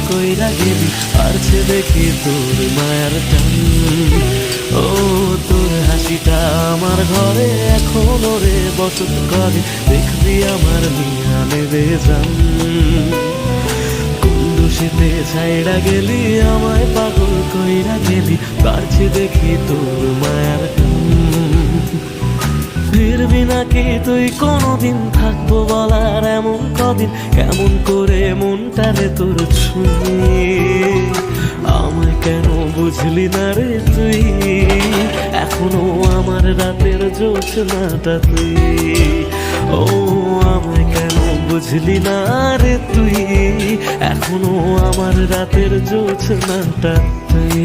কইরা গেলি, পারছে দেখি তোর মায়ার টান। ও তোর হাসিটা আমার ঘরে এখনো রে বসত করে, দেখবি আমার মিয়া নেবে জান। কোন দোষেতে ছাইড়া গেলি, আমায় পাগল কইরা গেলি, পারছে দেখি তোর মায়ার টান। ফিরবি নাকি তুই কোনদিন, থাকবো বলার এমন কদিন, কেমন করে মনটারে তোর ছুঁয়ে। আমায় কেন বুঝলি না রে তুই, এখনো আমার রাতের জোছনাটা তুই। ও আমায় কেন বুঝলি না রে তুই, এখনো আমার রাতের জোছনাটা তুই।